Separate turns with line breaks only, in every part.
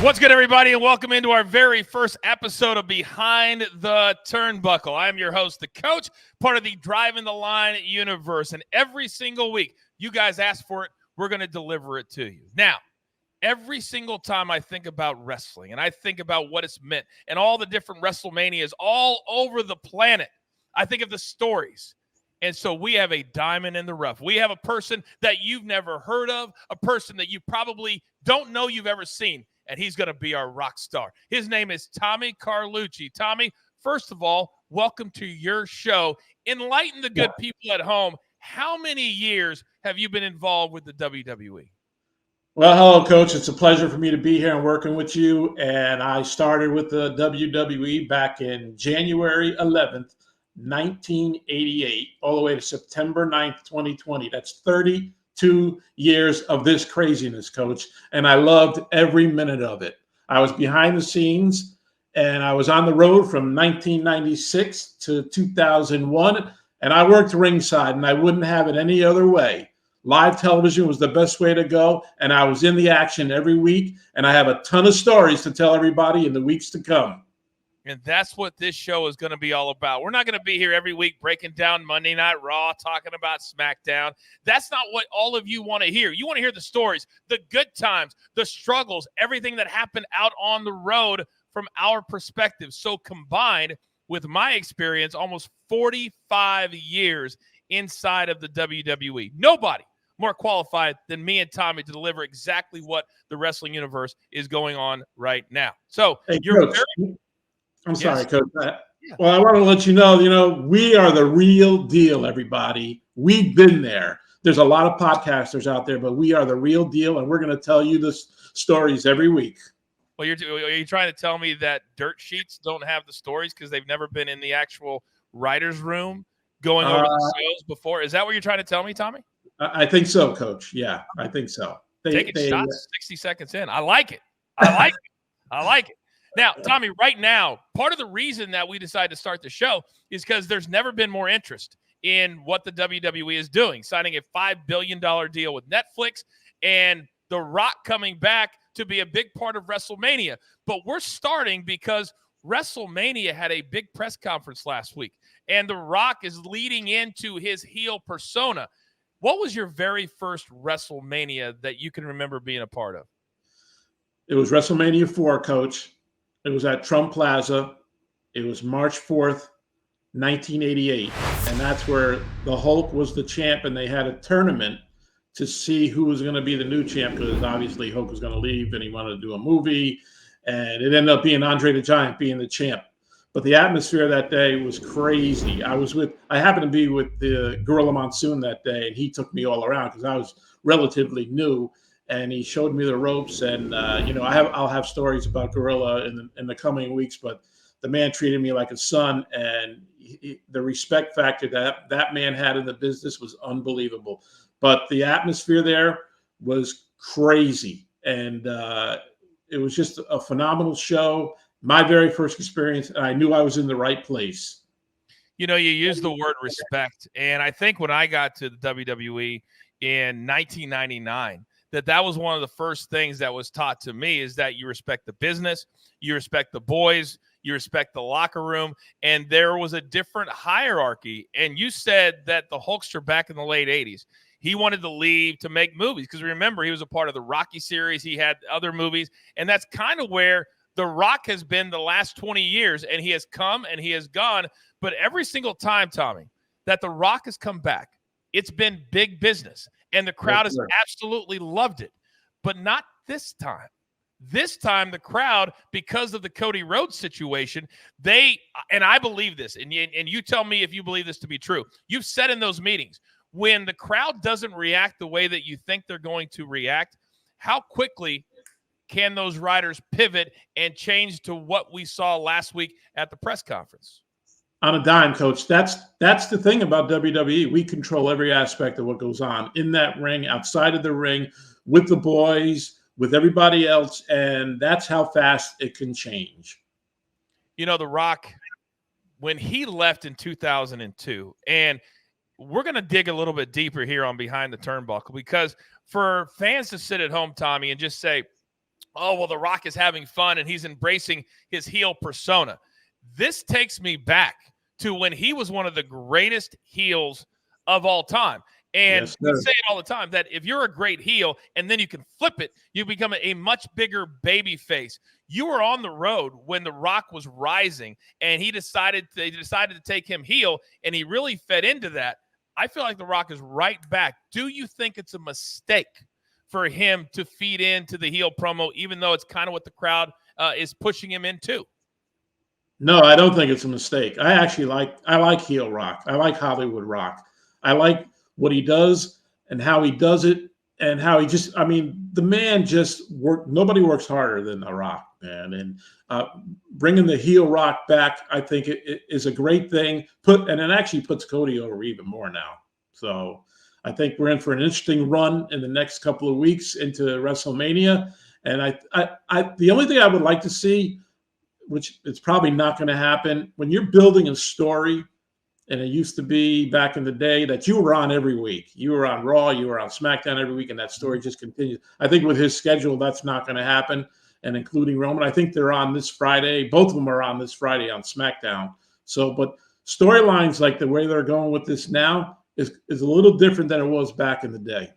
What's good, everybody, and welcome into our very first episode of Behind the Turnbuckle. I am your host, the coach, part of the Driving the Line universe, and every single week, you guys ask for it, we're going to deliver it to you. Now, every single time I think about wrestling, and I think about what it's meant, and all the different WrestleManias all over the planet, I think of the stories. And so we have a diamond in the rough. We have a person that you've never heard of, a person that you probably don't know you've ever seen, and he's going to be our rock star. His name is Tommy Carluchi. Tommy, first of all, welcome to your show. Enlighten the good people at home. How many years have you been involved with the WWE?
Well, hello, Coach. It's a pleasure for me to be here and working with you. And I started with the WWE back in January 11th, 1988, all the way to September 9th, 2020. That's 32 years of this craziness, Coach. And I loved every minute of it. I was behind the scenes, and I was on the road from 1996 to 2001. And I worked ringside, and I wouldn't have it any other way. Live television was the best way to go, and I was in the action every week, and I have a ton of stories to tell everybody in the weeks to come.
And that's what this show is going to be all about. We're not going to be here every week breaking down Monday Night Raw, talking about SmackDown. That's not what all of you want to hear. You want to hear the stories, the good times, the struggles, everything that happened out on the road from our perspective. So combined with my experience, almost 45 years inside of the WWE. Nobody more qualified than me and Tommy to deliver exactly what the wrestling universe is going on right now. So
hey,
you're
Coach, I'm
Yes.
sorry, Coach. Well, I want to let you know, we are the real deal, everybody. We've been there. There's a lot of podcasters out there, but we are the real deal, and we're going to tell you the stories every week.
Well, are you trying to tell me that dirt sheets don't have the stories because they've never been in the actual writer's room going over the shows before? Is that what you're trying to tell me, Tommy?
I think so, Coach. Yeah, I think so.
Taking shots 60 seconds in. I like it. I like it. Now, Tommy, right now, part of the reason that we decided to start the show is because there's never been more interest in what the WWE is doing, signing a $5 billion deal with Netflix and The Rock coming back to be a big part of WrestleMania. But we're starting because WrestleMania had a big press conference last week, and The Rock is leading into his heel persona. What was your very first WrestleMania that you can remember being a part of?
It was WrestleMania IV, Coach. It was at Trump Plaza. It was March 4th, 1988. And that's where the Hulk was the champ, and they had a tournament to see who was going to be the new champ, because obviously Hulk was going to leave and he wanted to do a movie. And it ended up being Andre the Giant being the champ. But the atmosphere that day was crazy. I happened to be with the Gorilla Monsoon that day, and he took me all around because I was relatively new, and he showed me the ropes. And I'll have stories about Gorilla in the coming weeks. But the man treated me like a son, and the respect factor that man had in the business was unbelievable. But the atmosphere there was crazy, and it was just a phenomenal show. My very first experience, and I knew I was in the right place.
You use the word respect, and I think when I got to the WWE in 1999, that was one of the first things that was taught to me, is that you respect the business, you respect the boys, you respect the locker room, and there was a different hierarchy. And you said that the Hulkster back in the late 80s, he wanted to leave to make movies, because remember, he was a part of the Rocky series, he had other movies, and that's kind of where The Rock has been the last 20 years, and he has come and he has gone. But every single time, Tommy, that The Rock has come back, it's been big business, and the crowd has absolutely loved it. But not this time. This time, the crowd, because of the Cody Rhodes situation, and I believe this, and you tell me if you believe this to be true. You've said in those meetings, when the crowd doesn't react the way that you think they're going to react, how quickly can those writers pivot and change to what we saw last week at the press conference?
On a dime, Coach. That's the thing about WWE. We control every aspect of what goes on in that ring, outside of the ring, with the boys, with everybody else, and that's how fast it can change.
The Rock, when he left in 2002, and we're going to dig a little bit deeper here on Behind the Turnbuckle, because for fans to sit at home, Tommy, and just say, oh, well, The Rock is having fun and he's embracing his heel persona. This takes me back to when he was one of the greatest heels of all time. And
Yes,
we
sir.
say it all the time that if you're a great heel and then you can flip it, you become a much bigger baby face. You were on the road when The Rock was rising, and they decided to take him heel, and he really fed into that. I feel like The Rock is right back. Do you think it's a mistake for him to feed into the heel promo, even though it's kind of what the crowd is pushing him into?
No, I don't think it's a mistake. I like heel Rock. I like Hollywood Rock. I like what he does and how he does it and how he just, I mean, the man just nobody works harder than The Rock, man. And bringing the heel Rock back, I think it is a great thing. And it actually puts Cody over even more now. So I think we're in for an interesting run in the next couple of weeks into WrestleMania. And the only thing I would like to see, which it's probably not going to happen, when you're building a story, and it used to be back in the day that you were on every week. You were on Raw, you were on SmackDown every week, and that story just continues. I think with his schedule, that's not going to happen, and including Roman. I think they're on this Friday. Both of them are on this Friday on SmackDown. So, but storylines like the way they're going with this now is a little different than it was back in the day.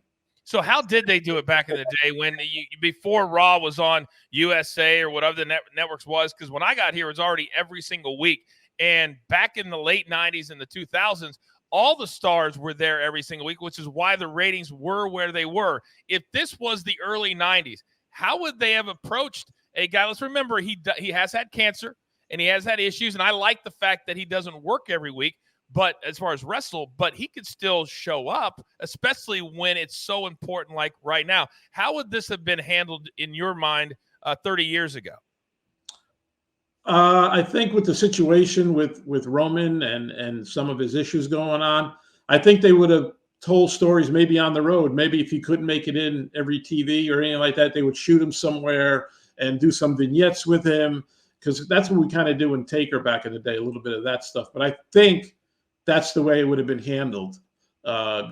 So how did they do it back in the day when before Raw was on USA or whatever the networks was? Because when I got here, it was already every single week. And back in the late 90s and the 2000s, all the stars were there every single week, which is why the ratings were where they were. If this was the early 90s, how would they have approached a guy? Let's remember, he has had cancer and he has had issues. And I like the fact that he doesn't work every week. But as far as wrestle, but he could still show up, especially when it's so important like right now. How would this have been handled in your mind 30 years ago?
I think with the situation with Roman and some of his issues going on, I think they would have told stories maybe on the road. Maybe if he couldn't make it in every TV or anything like that, they would shoot him somewhere and do some vignettes with him, because that's what we kind of do in Taker back in the day, a little bit of that stuff. But I think that's the way it would have been handled.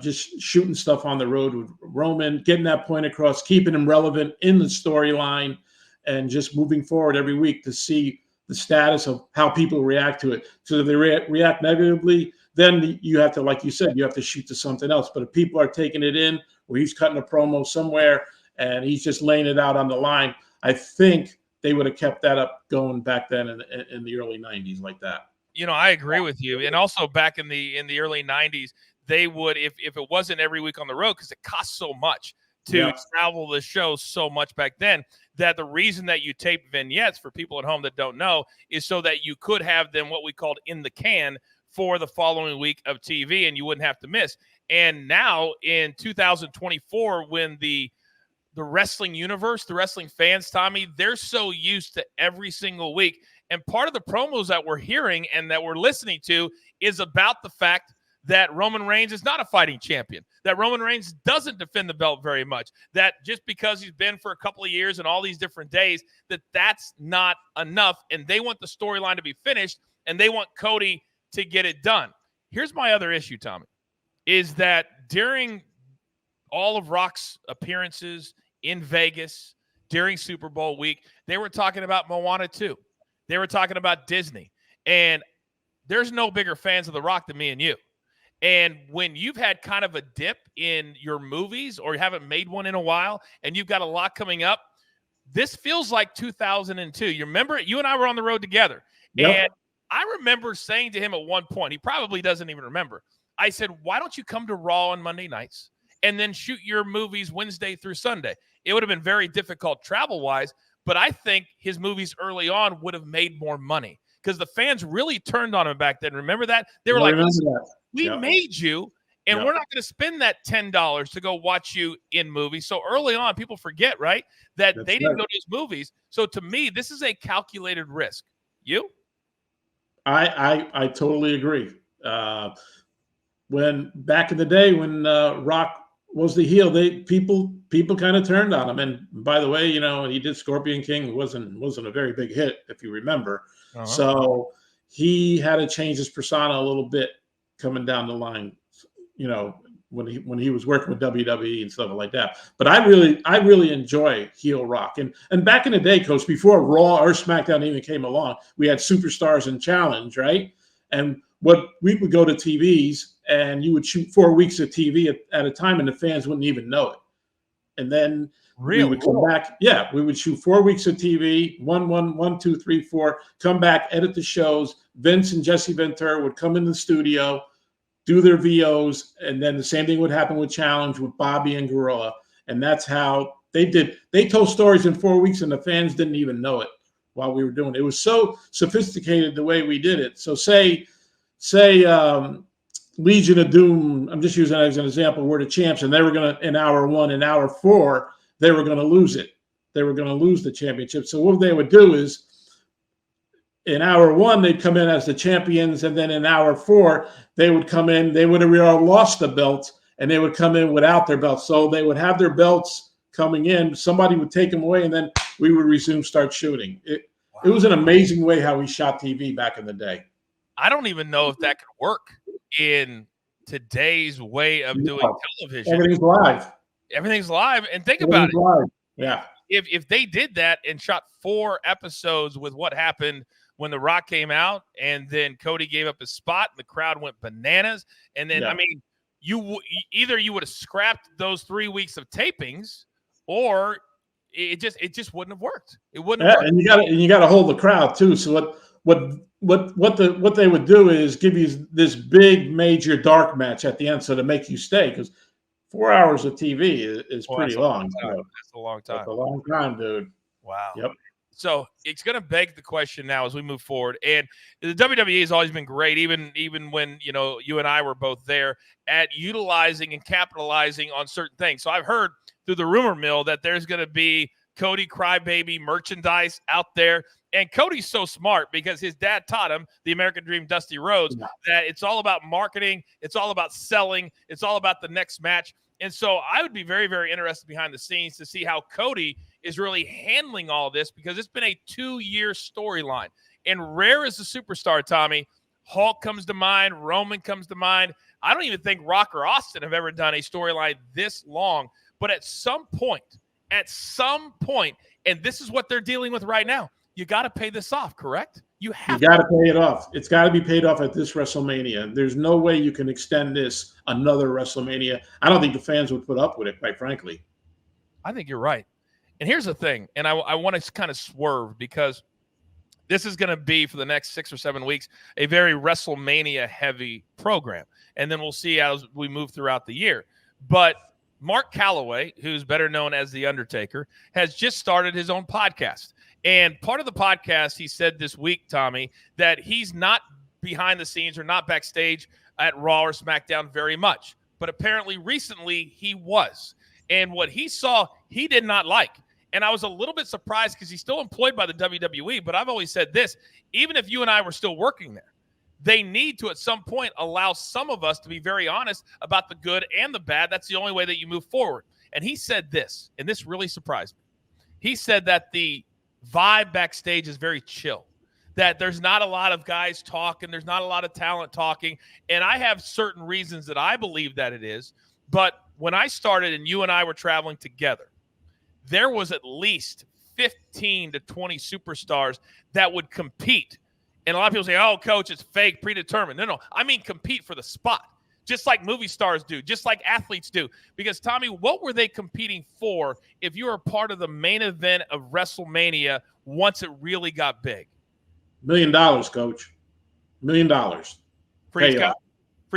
Just shooting stuff on the road with Roman, getting that point across, keeping him relevant in the storyline, and just moving forward every week to see the status of how people react to it. So if they react negatively, then you have to, like you said, you have to shoot to something else. But if people are taking it in, or he's cutting a promo somewhere and he's just laying it out on the line, I think they would have kept that up going back then in the early 90s like that.
You know, I agree with you. And also back in the early 90s, they would, if it wasn't every week on the road, because it costs so much to travel the show so much back then, that the reason that you tape vignettes, for people at home that don't know, is so that you could have them what we called in the can for the following week of TV, and you wouldn't have to miss. And now in 2024, when the wrestling universe, the wrestling fans, Tommy, they're so used to every single week. And part of the promos that we're hearing and that we're listening to is about the fact that Roman Reigns is not a fighting champion, that Roman Reigns doesn't defend the belt very much, that just because he's been for a couple of years and all these different days, that's not enough. And they want the storyline to be finished, and they want Cody to get it done. Here's my other issue, Tommy, is that during all of Rock's appearances in Vegas during Super Bowl week, they were talking about Moana 2. They were talking about Disney. And there's no bigger fans of The Rock than me and you. And when you've had kind of a dip in your movies, or you haven't made one in a while, and you've got a lot coming up, this feels like 2002. You remember, you and I were on the road together. Yep. And I remember saying to him at one point, he probably doesn't even remember, I said, why don't you come to Raw on Monday nights and then shoot your movies Wednesday through Sunday? It would have been very difficult travel-wise, but I think his movies early on would have made more money, because the fans really turned on him back then. Remember that? They were like, we made you, and we're not going to spend that $10 to go watch you in movies. So early on, people forget, right, that they didn't go to his movies. So to me, this is a calculated risk. You?
I totally agree. When back in the day when Rock was the heel, people kind of turned on him. And by the way, he did Scorpion King. It wasn't a very big hit, if you remember. Uh-huh. So he had to change his persona a little bit coming down the line. when he was working with WWE and stuff like that. But I really enjoy heel rock. And back in the day, Coach, before Raw or SmackDown even came along, we had Superstars and Challenge, right? And what we would go to TVs and you would shoot 4 weeks of TV at a time, and the fans wouldn't even know it. And then we would come back. Yeah, we would shoot 4 weeks of TV, one, 2, 3, 4, come back, edit the shows. Vince and Jesse Ventura would come in the studio, do their VOs, and then the same thing would happen with Challenge with Bobby and Gorilla. And that's how they did. They told stories in 4 weeks, and the fans didn't even know it while we were doing it. It was so sophisticated the way we did it. So say Legion of Doom, I'm just using that as an example, were the champs, and they were going to, in hour 1 and hour 4, they were going to lose it. They were going to lose the championship. So what they would do is, in hour 1, they'd come in as the champions, and then in hour 4, they would come in. They would have all lost the belts, and they would come in without their belts. So they would have their belts coming in. Somebody would take them away, and then we would start shooting. It was an amazing way how we shot TV back in the day.
I don't even know if that could work in today's way of doing television. Everything's live. And think about it.
Live. Yeah.
If they did that and shot 4 episodes with what happened when The Rock came out, and then Cody gave up his spot, and the crowd went bananas. And then, I mean, you would have scrapped those 3 weeks of tapings, or it just wouldn't have worked. It wouldn't have worked.
And you got to hold the crowd too. So what they would do is give you this big major dark match at the end, so to make you stay, because 4 hours of TV is pretty long.
That's a long time.
That's a long time, dude.
Wow.
Yep.
So it's going to beg the question now as we move forward. And the WWE has always been great, even when, you and I were both there, at utilizing and capitalizing on certain things. So I've heard through the rumor mill that there's going to be Cody Crybaby merchandise out there. And Cody's so smart because his dad taught him, the American Dream, Dusty Rhodes, that it's all about marketing. It's all about selling. It's all about the next match. And so I would be very, very interested behind the scenes to see how Cody is really handling all this, because it's been a 2-year storyline. And rare as a superstar, Tommy, Hulk comes to mind, Roman comes to mind. I don't even think Rock or Austin have ever done a storyline this long. But at some point, and this is what they're dealing with right now, you got to pay this off, correct? You got
to pay it off. It's got to be paid off at this WrestleMania. There's no way you can extend this another WrestleMania. I don't think the fans would put up with it, quite frankly.
I think you're right. And here's the thing, and I want to kind of swerve, because this is going to be, for the next 6 or 7 weeks, a very WrestleMania-heavy program. And then we'll see as we move throughout the year. But Mark Calloway, who's better known as The Undertaker, has just started his own podcast. And part of the podcast, he said this week, Tommy, that he's not behind the scenes or not backstage at Raw or SmackDown very much. But apparently recently he was. And what he saw, he did not like. And I was a little bit surprised, because he's still employed by the WWE. But I've always said this, even if you and I were still working there, they need to, at some point, allow some of us to be very honest about the good and the bad. That's the only way that you move forward. And he said this, and this really surprised me. He said that the vibe backstage is very chill, that there's not a lot of guys talking, there's not a lot of talent talking. And I have certain reasons that I believe that it is. But when I started and you and I were traveling together, there was at least 15 to 20 superstars that would compete. And a lot of people say, oh, coach, it's fake, predetermined. No, I mean compete for the spot, just like movie stars do, just like athletes do. Because, Tommy, what were they competing for if you were part of the main event of WrestleMania once it really got big?
$1 million, coach. $1 million.
For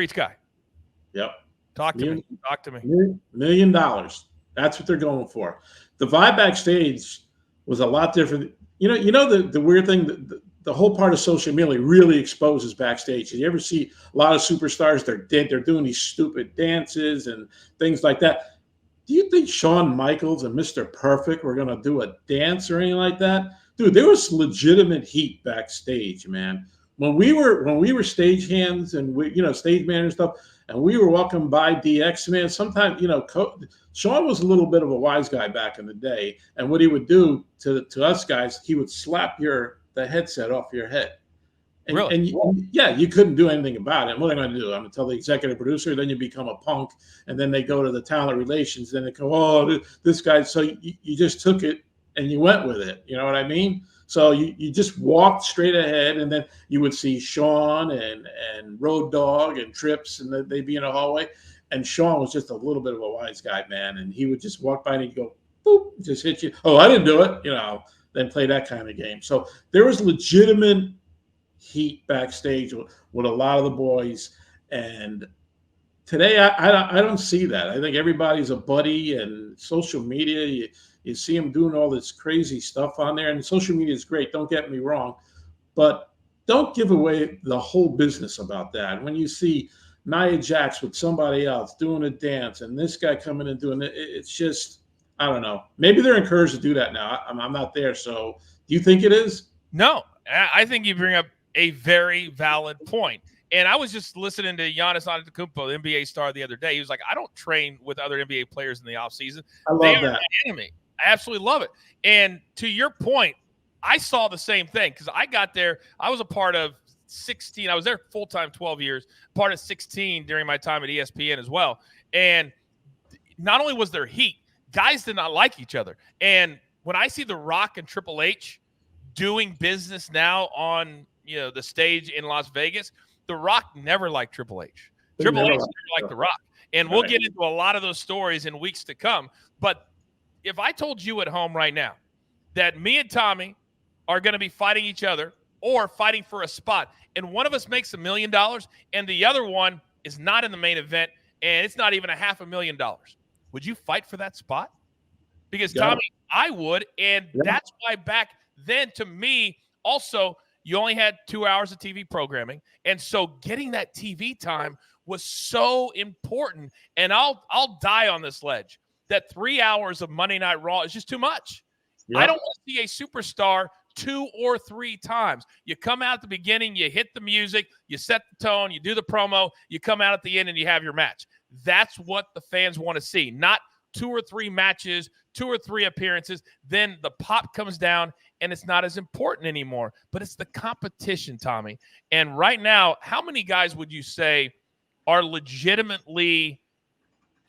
each guy.
Yep.
Talk to me.
$1 million. That's what they're going for. The vibe backstage was a lot different. You know the weird thing, the whole part of social media really exposes backstage. You ever see a lot of superstars, they're doing these stupid dances and things like that. Do you think Shawn Michaels and Mr. Perfect were going to do a dance or anything like that? Dude, there was legitimate heat backstage, man. When we were stagehands and stage man and stuff, and we were walking by DX, man, sometimes, Shawn was a little bit of a wise guy back in the day. And what he would do to us guys, he would slap the headset off your head.
Really?
And you couldn't do anything about it. What am I going to do? I'm going to tell the executive producer, then you become a punk, and then they go to the talent relations, then they go, oh, this guy. So you just took it and you went with it. You know what I mean? So you just walked straight ahead, and then you would see Sean and Road Dogg and Trips, and they'd be in a hallway. And Sean was just a little bit of a wise guy, man. And he would just walk by and he'd go, boop, just hit you. Oh, I didn't do it, then play that kind of game. So there was legitimate heat backstage with a lot of the boys. And today, I don't see that. I think everybody's a buddy, and social media, you see them doing all this crazy stuff on there. And social media is great, don't get me wrong. But don't give away the whole business about that. When you see Nia Jax with somebody else doing a dance and this guy coming and doing it, it's just, I don't know. Maybe they're encouraged to do that now. I'm not there. So do you think it is?
No, I think you bring up a very valid point. And I was just listening to Giannis Antetokounmpo, the NBA star, the other day. He was like, I don't train with other NBA players in the offseason.
I love
they
that.
are my enemy. I absolutely love it. And to your point, I saw the same thing because I got there. I was a part of 16. I was there full-time 12 years, part of 16 during my time at ESPN as well. And not only was there heat, guys did not like each other. And when I see The Rock and Triple H doing business now on the stage in Las Vegas, The Rock never liked Triple H. Triple H never liked The Rock. And we'll get into a lot of those stories in weeks to come. But if I told you at home right now that me and Tommy are going to be fighting each other or fighting for a spot, and one of us makes $1 million and the other one is not in the main event and it's not even $500,000, would you fight for that spot? Because Tommy, I would. And that's why back then, to me, also, you only had 2 hours of TV programming. And so getting that TV time was so important. And I'll die on this ledge that 3 hours of Monday Night Raw is just too much. Yep. I don't want to see a superstar 2 or 3 times. You come out at the beginning, you hit the music, you set the tone, you do the promo, you come out at the end and you have your match. That's what the fans want to see, not 2 or 3 matches, 2 or 3 appearances. Then the pop comes down and it's not as important anymore. But it's the competition, Tommy. And right now, how many guys would you say are legitimately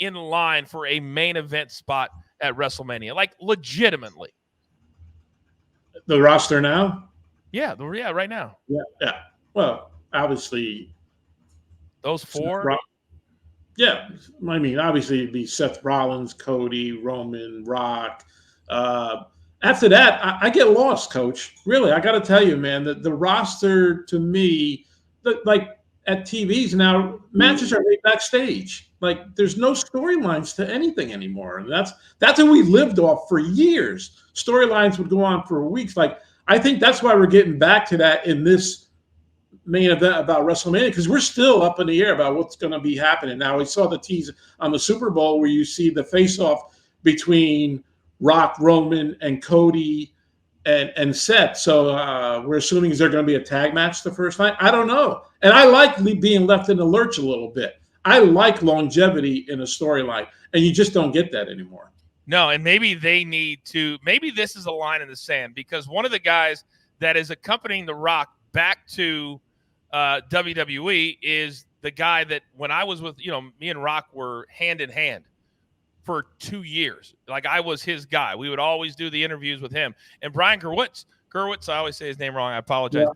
in line for a main event spot at WrestleMania? Like, legitimately.
The roster now?
Yeah, right now.
Yeah. Well, obviously,
those 4.
Yeah, I mean, obviously it'd be Seth Rollins, Cody, Roman, Rock. After that, I get lost, Coach. Really, I got to tell you, man, that the roster to me, like at TVs now, matches are made backstage. Like there's no storylines to anything anymore, and that's what we lived off for years. Storylines would go on for weeks. Like I think that's why we're getting back to that in this main event about WrestleMania, because we're still up in the air about what's going to be happening. Now, we saw the tease on the Super Bowl where you see the face-off between Rock, Roman, and Cody and Seth. So we're assuming is there going to be a tag match the first night? I don't know. And I like being left in the lurch a little bit. I like longevity in a storyline, and you just don't get that anymore.
No, and maybe they need to – maybe this is a line in the sand, because one of the guys that is accompanying The Rock back to WWE is the guy that when I was with, me and Rock were hand in hand for 2 years. Like I was his guy. We would always do the interviews with him. And Brian Gewirtz, I always say his name wrong. I apologize,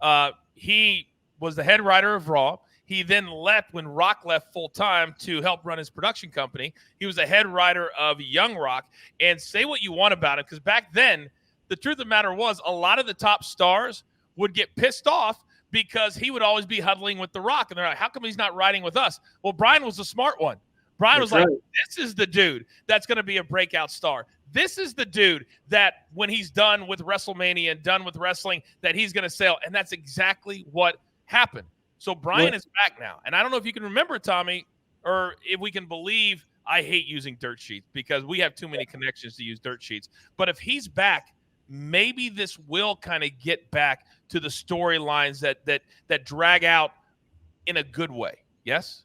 Brian. He was the head writer of Raw. He then left when Rock left full time to help run his production company. He was the head writer of Young Rock. And say what you want about him, because back then, the truth of the matter was a lot of the top stars would get pissed off because he would always be huddling with The Rock. And they're like, how come he's not riding with us? Well, Brian was the smart one. Brian was like, this is the dude that's going to be a breakout star. This is the dude that when he's done with WrestleMania and done with wrestling, that he's going to sell. And that's exactly what happened. So Brian is back now. And I don't know if you can remember, Tommy, or if we can believe, I hate using dirt sheets because we have too many connections to use dirt sheets. But if he's back, maybe this will kind of get back to the storylines that drag out in a good way. Yes?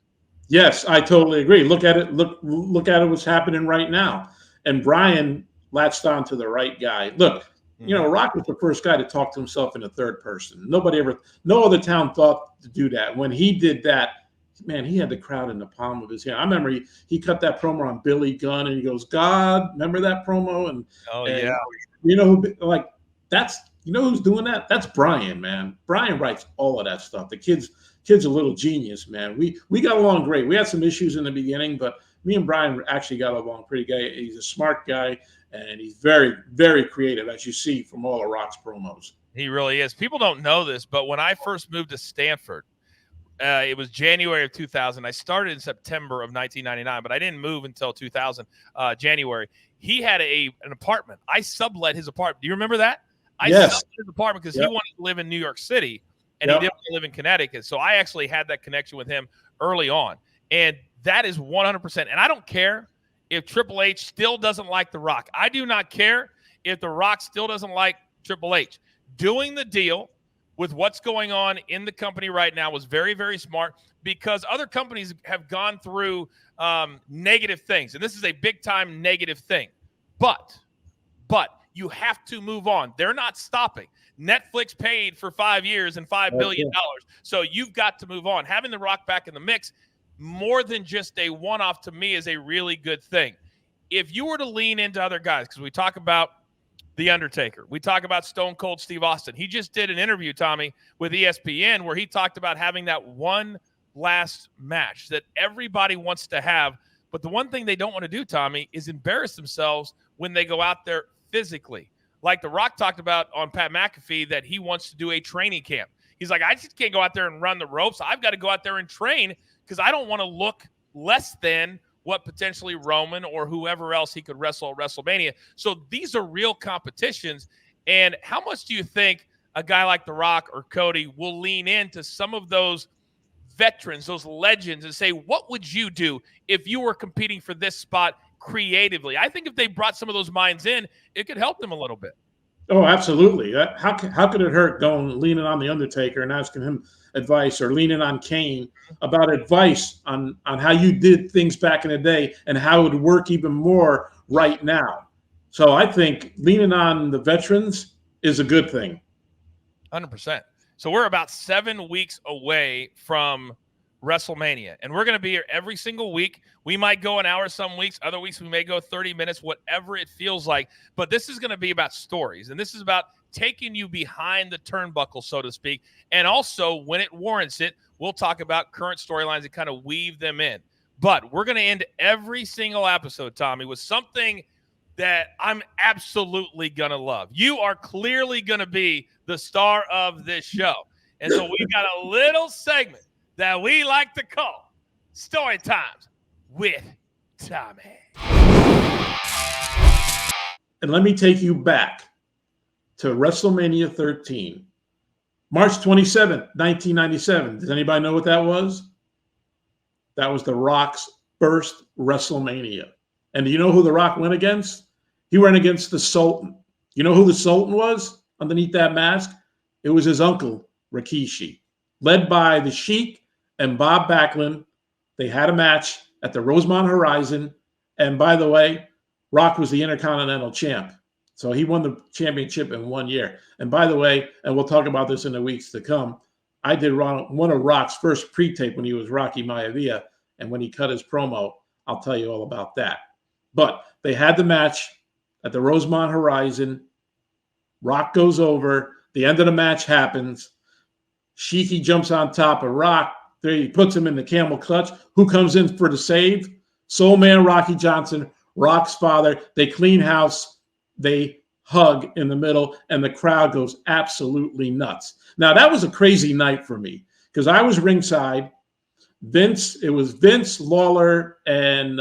Yes, I totally agree. Look at it. Look at it. What's happening right now. And Brian latched on to the right guy. Look, You know, Rock was the first guy to talk to himself in the third person. No other town thought to do that. When he did that, man, he had the crowd in the palm of his hand. I remember he cut that promo on Billy Gunn, and he goes, "God, remember that promo?" And
yeah,
you know who, like, you know who's doing that? That's Brian, man. Brian writes all of that stuff. The kid's a little genius, man. We got along great. We had some issues in the beginning, but me and Brian actually got along pretty good. He's a smart guy, and he's very, very creative, as you see from all of Rock's promos.
He really is. People don't know this, but when I first moved to Stanford, it was January of 2000. I started in September of 1999, but I didn't move until 2000, January. He had an apartment. I sublet his apartment. Do you remember that? I sublet his apartment because he wanted to live in New York City, and he didn't want to live in Connecticut. So I actually had that connection with him early on. And that is 100%. And I don't care if Triple H still doesn't like The Rock. I do not care if The Rock still doesn't like Triple H. Doing the deal with what's going on in the company right now was very, very smart, because other companies have gone through negative things. And this is a big-time negative thing. But you have to move on. They're not stopping. Netflix paid for 5 years and $5 billion. So you've got to move on. Having The Rock back in the mix, more than just a one-off, to me, is a really good thing. If you were to lean into other guys, because we talk about The Undertaker, we talk about Stone Cold Steve Austin. He just did an interview, Tommy, with ESPN, where he talked about having that one last match that everybody wants to have. But the one thing they don't want to do, Tommy, is embarrass themselves when they go out there physically. Like The Rock talked about on Pat McAfee, that he wants to do a training camp. He's like, I just can't go out there and run the ropes. I've got to go out there and train, because I don't want to look less than what potentially Roman or whoever else he could wrestle at WrestleMania. So these are real competitions. And how much do you think a guy like The Rock or Cody will lean into some of those veterans, those legends, and say, what would you do if you were competing for this spot creatively? I think if they brought some of those minds in, it could help them a little bit.
Oh, absolutely. How could it hurt leaning on The Undertaker and asking him advice, or leaning on Kane about advice on how you did things back in the day and how it would work even more right now? So I think leaning on the veterans is a good thing.
100%. So we're about 7 weeks away from WrestleMania, and we're going to be here every single week. We might go an hour some weeks. Other weeks we may go 30 minutes, whatever it feels like. But this is going to be about stories, and this is about taking you behind the turnbuckle, so to speak. And also, when it warrants it, we'll talk about current storylines and kind of weave them in. But we're going to end every single episode, Tommy, with something that I'm absolutely going to love. You are clearly going to be the star of this show. And so we've got a little segment that we like to call Story Times with Tommy.
And let me take you back to WrestleMania 13. March 27th, 1997. Does anybody know what that was? That was The Rock's first WrestleMania. And do you know who The Rock went against? He went against the Sultan. You know who the Sultan was underneath that mask? It was his uncle, Rikishi. Led by the Sheik and Bob Backlund. They had a match at the Rosemont Horizon. And by the way, Rock was the Intercontinental champ. So he won the championship in 1 year. And by the way, and we'll talk about this in the weeks to come, I did one of Rock's first pre-tape when he was Rocky Maivia. And when he cut his promo, I'll tell you all about that. But they had the match at the Rosemont Horizon. Rock goes over. The end of the match happens. Sheiky jumps on top of Rock. There he puts him in the camel clutch. Who comes in for the save? Soul Man Rocky Johnson, Rock's father. They clean house. They hug in the middle, and the crowd goes absolutely nuts. Now, that was a crazy night for me because I was ringside. It was Vince, Lawler, and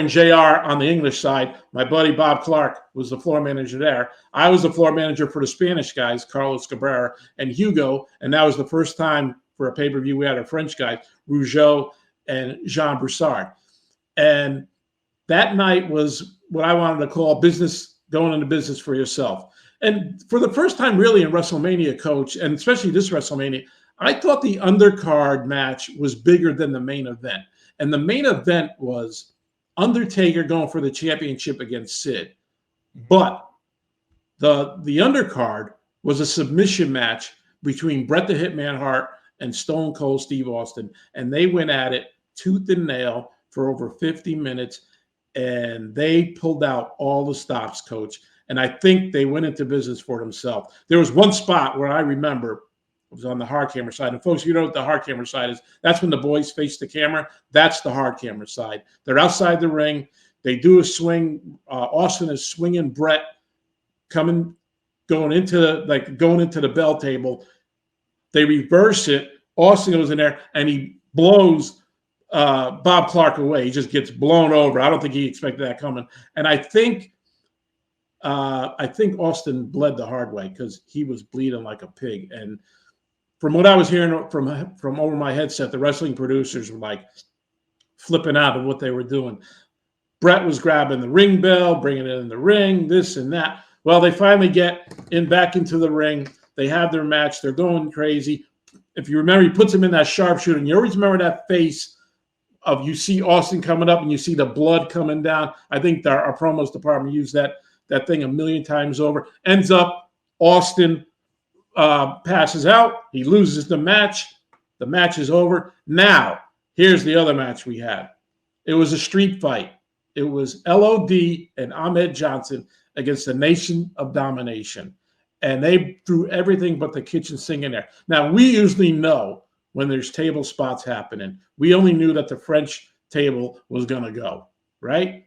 JR on the English side. My buddy Bob Clark was the floor manager there. I was the floor manager for the Spanish guys, Carlos Cabrera and Hugo, and that was the first time for a pay-per-view we had our French guys, Rougeau and Jean Broussard. And that night was what I wanted to call going into business for yourself. And for the first time really in WrestleMania, Coach, and especially this WrestleMania, I thought the undercard match was bigger than the main event. And the main event was Undertaker going for the championship against Sid. But The undercard was a submission match between Bret the Hitman Hart and Stone Cold Steve Austin, and they went at it tooth and nail for over 50 minutes, and they pulled out all the stops, Coach. And I think they went into business for themselves. There was one spot where I remember it was on the hard camera side. And folks, you know what the hard camera side is. That's when the boys face the camera. That's the hard camera side. They're outside the ring. They do a swing. Austin is swinging Bret, going into the bell table. They reverse it. Austin goes in there and he blows Bob Clark away. He just gets blown over. I don't think he expected that coming. And I think Austin bled the hard way because he was bleeding like a pig. And from what I was hearing from over my headset, the wrestling producers were like flipping out of what they were doing. Bret was grabbing the ring bell, bringing it in the ring, this and that. Well, they finally get back into the ring. They have their match. They're going crazy. If you remember, he puts him in that sharpshooter. And you always remember that face of you see Austin coming up and you see the blood coming down. I think our promos department used that thing a million times over. Ends up Austin passes out. He loses the match. The match is over. Now, here's the other match we had. It was a street fight. It was LOD and Ahmed Johnson against the Nation of Domination. And they threw everything but the kitchen sink in there. Now, we usually know when there's table spots happening. We only knew that the French table was going to go, right?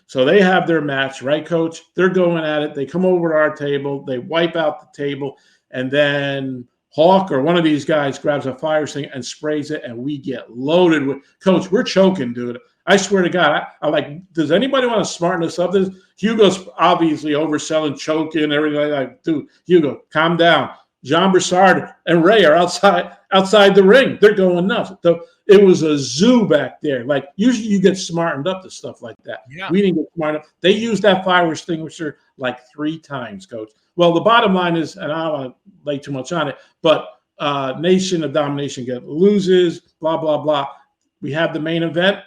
So they have their match, right, Coach? They're going at it. They come over to our table. They wipe out the table. And then Hawk or one of these guys grabs a fire thing and sprays it, and we get loaded with – Coach, we're choking, dude. I swear to God, I like, does anybody want to smarten us up? Hugo's obviously overselling, choking, everything like, dude, Hugo, calm down. Jean Broussard and Ray are outside the ring. They're going nuts. So it was a zoo back there. Like, usually you get smartened up to stuff like that.
Yeah.
We didn't get smartened up. They used that fire extinguisher like 3 times, Coach. Well, the bottom line is, and I don't want to lay too much on it, but Nation of Domination loses, blah, blah, blah. We have the main event.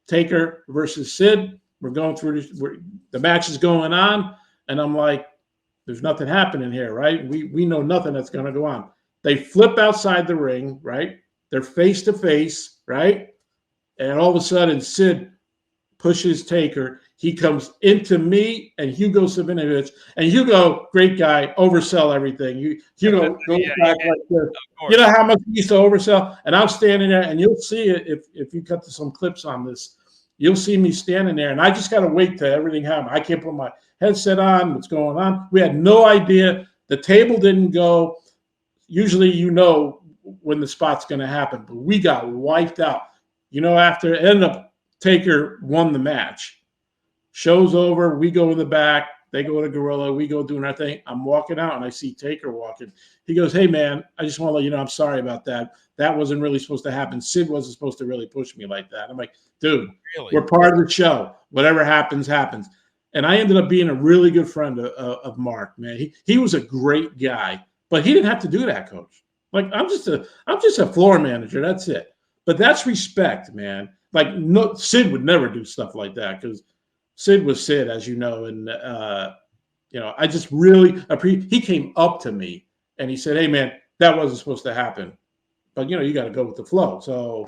Taker versus Sid. We're going through this. The match is going on, and I'm like, there's nothing happening here, right? We know nothing that's going to go on. They flip outside the ring, right? They're face to face, right? And all of a sudden, Sid pushes Taker. He comes into me and Hugo Savinovich. And Hugo, great guy, oversell everything. Hugo goes back like this. You know how much he used to oversell? And I'm standing there, and you'll see it if you cut to some clips on this. You'll see me standing there, and I just got to wait till everything happens. I can't put my headset on. What's going on? We had no idea. The table didn't go. Usually, you know when the spot's going to happen, but we got wiped out. You know, after it ended up, Taker won the match. Show's over. We go in the back. They go to Gorilla. We go doing our thing. I'm walking out, and I see Taker walking. He goes, hey, man, I just want to let you know I'm sorry about that. That wasn't really supposed to happen. Sid wasn't supposed to really push me like that. I'm like, dude, really? We're part of the show. Whatever happens, happens. And I ended up being a really good friend of Mark, man. He was a great guy, but he didn't have to do that, Coach. Like, I'm just a floor manager. That's it. But that's respect, man. Like, no, Sid would never do stuff like that because Sid was Sid, as you know. And, I just really appreciate. He came up to me and he said, hey, man, that wasn't supposed to happen. But, you got to go with the flow. So,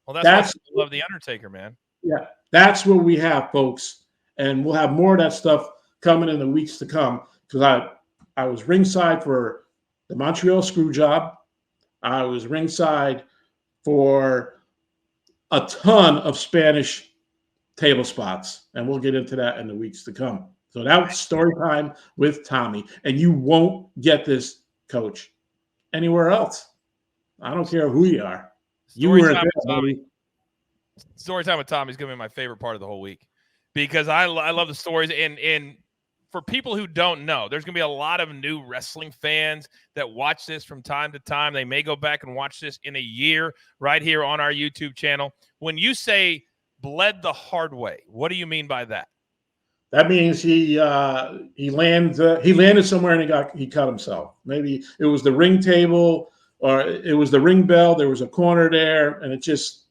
well, that's why I love The Undertaker, man.
Yeah, that's what we have, folks. And we'll have more of that stuff coming in the weeks to come because I was ringside for the Montreal Screwjob. I was ringside for a ton of Spanish table spots, and we'll get into that in the weeks to come. So that's story time with Tommy, and you won't get this, Coach, anywhere else. I don't care who you are.
Story time with Tommy is going to be my favorite part of the whole week because I love the stories. And for people who don't know, there's going to be a lot of new wrestling fans that watch this from time to time. They may go back and watch this in a year right here on our YouTube channel. When you say bled the hard way, what do you mean by that?
That means he landed somewhere and he cut himself. Maybe it was the ring table or it was the ring bell. There was a corner there, and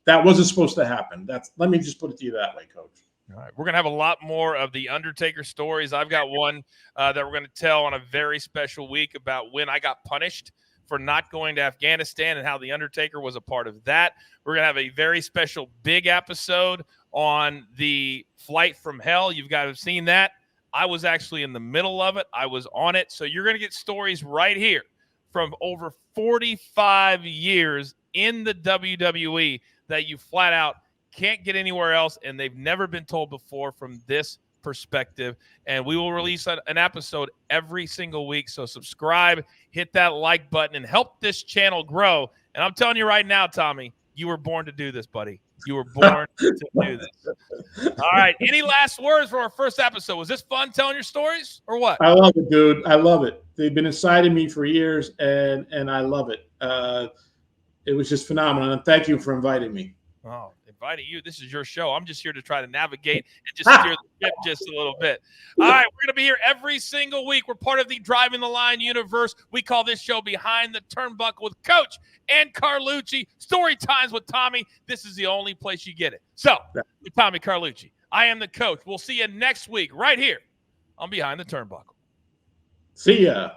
that wasn't supposed to happen. Let me just put it to you that way, Coach.
All right. We're going to have a lot more of the Undertaker stories. I've got one that we're going to tell on a very special week about when I got punished for not going to Afghanistan and how the Undertaker was a part of that. We're going to have a very special big episode on the flight from hell. You've got to have seen that. I was actually in the middle of it. I was on it. So you're going to get stories right here from over 45 years in the WWE that you flat out can't get anywhere else, and they've never been told before from this perspective. And we will release an episode every single week. So subscribe, hit that like button, and help this channel grow. And I'm telling you right now, Tommy, you were born to do this, buddy. You were born to do this. All right. Any last words for our first episode? Was this fun telling your stories or what?
I love it, dude. I love it. They've been inside of me for years, and I love it. It was just phenomenal. And thank you for inviting me.
Oh, inviting you. This is your show. I'm just here to try to navigate and just steer the ship just a little bit. All right, we're going to be here every single week. We're part of the Driving the Line universe. We call this show Behind the Turnbuckle with Coach and Carluchi. Story times with Tommy. This is the only place you get it. So, with Tommy Carluchi, I am the coach. We'll see you next week right here on Behind the Turnbuckle.
See ya.